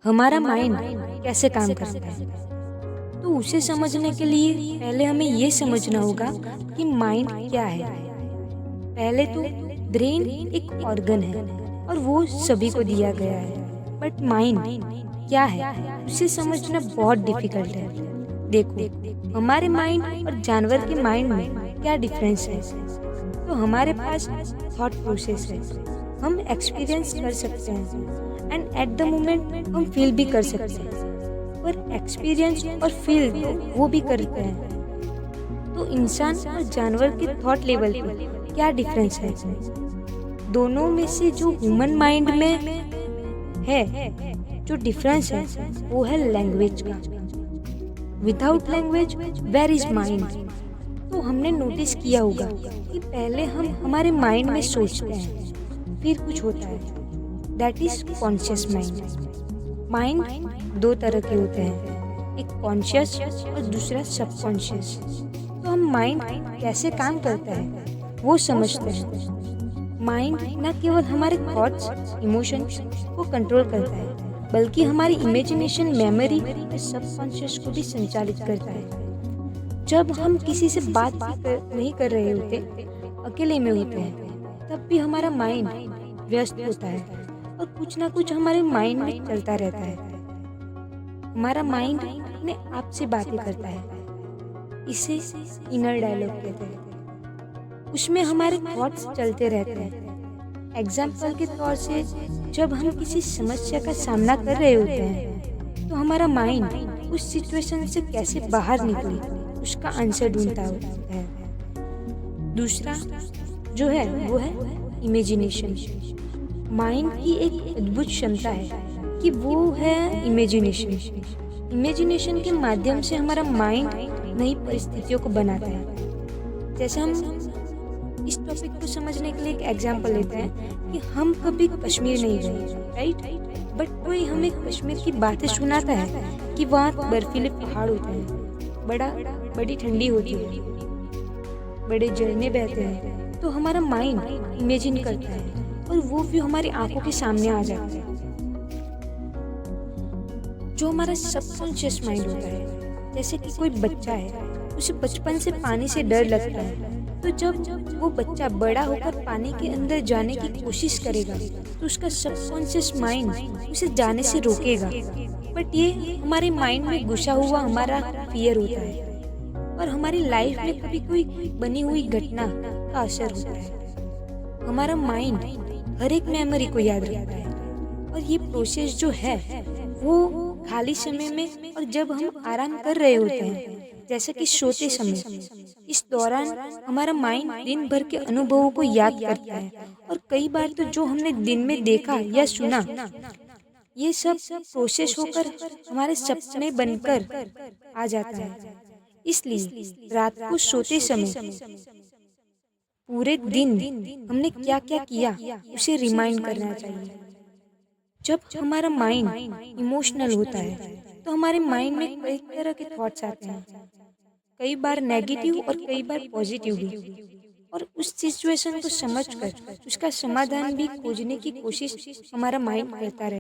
हमारा माइंड कैसे काम करता है। तो उसे समझने के लिए पहले हमें ये समझना होगा कि माइंड क्या है। पहले तो ब्रेन एक ऑर्गन है और वो सभी को दिया गया है, बट माइंड क्या है उसे समझना बहुत डिफिकल्ट है। देखो, हमारे माइंड और जानवर के माइंड में क्या डिफरेंस है। तो हमारे पास थॉट प्रोसेस है, हम एक्सपीरियंस कर सकते हैं एंड एट द मोमेंट हम फील भी कर सकते हैं, पर एक्सपीरियंस और फील वो भी करते हैं। तो इंसान और जानवर के थॉट लेवल पे क्या डिफरेंस है। दोनों में से जो ह्यूमन माइंड में है जो डिफरेंस है वो है लैंग्वेज का। Without language where is mind. तो हमने नोटिस किया होगा कि पहले हम हमारे माइंड में सोचते हैं, फिर कुछ होता है, that is conscious mind. Mind दो तरह के होते हैं, एक कॉन्शियस और दूसरा सबकॉन्शियस। तो हम माइंड कैसे काम करता है वो समझते हैं। माइंड न केवल हमारे थॉट्स, इमोशंस को कंट्रोल करता है, बल्कि हमारी इमेजिनेशन, मेमोरी और सबकॉन्शियस को भी संचालित करता है। जब हम किसी से बात नहीं कर रहे होते, अकेले में होते हैं, तब भी हमारा माइंड व्यस्त होता है और कुछ ना कुछ हमारे माइंड में चलता रहता है। हमारा माइंड अपने आप से बातें करता है, इसे इनर डायलॉग कहते हैं। उसमें हमारे थॉट्स चलते रहते हैं। एग्जाम्पल के तौर से जब हम किसी समस्या का सामना कर रहे होते हैं, तो हमारा माइंड उस सिचुएशन से कैसे बाहर निकले उसका आंसर ढूंढता है। दूसरा जो है वो है इमेजिनेशन। माइंड की एक अद्भुत क्षमता है कि वो है इमेजिनेशन। इमेजिनेशन के माध्यम से हमारा माइंड नई परिस्थितियों को बनाता है। जैसे हम इस टॉपिक को समझने के लिए एक एग्जांपल लेते हैं कि हम कभी कश्मीर नहीं गए, राइट, बट कोई हमें कश्मीर की बातें सुनाता है कि वहाँ बर्फीले पहाड़ होते हैं, बड़ी ठंडी होती है, बड़े झरने बहते हैं। तो हमारा माइंड इमेजिन करता है और वो व्यू हमारी आंखों के सामने आ जाता है। जो हमारा सबकॉन्शियस माइंड होता है, जैसे कि कोई बच्चा है, उसे बचपन से पानी से डर लगता है, तो जब वो बच्चा बड़ा होकर पानी के अंदर जाने की कोशिश करेगा तो उसका सबकॉन्शियस माइंड उसे जाने से रोकेगा। बट ये हमारे माइंड में घुसा हुआ हमारा फियर होता है और हमारी लाइफ में कभी कोई बनी हुई घटना का असर होता है। हमारा माइंड हर एक मेमोरी को याद रखता है और ये प्रोसेस जो है वो खाली समय में और जब हम आराम कर रहे होते हैं, जैसे कि सोते समय, इस दौरान हमारा माइंड दिन भर के अनुभवों को याद करता है और कई बार तो जो हमने दिन में देखा या सुना, ये सब प्रोसेस होकर हमारे सपने बनकर आ जाता है। इसलिए रात को सोते समय पूरे दिन हमने क्या क्या किया उसे रिमाइंड करना चाहिए। जब हमारा माइंड इमोशनल होता है तो हमारे माइंड में कई तरह के थॉट्स आते हैं, कई बार नेगेटिव और कई बार पॉजिटिव भी। और उस सिचुएशन को समझकर उसका समाधान भी खोजने की कोशिश हमारा माइंड करता रहता है।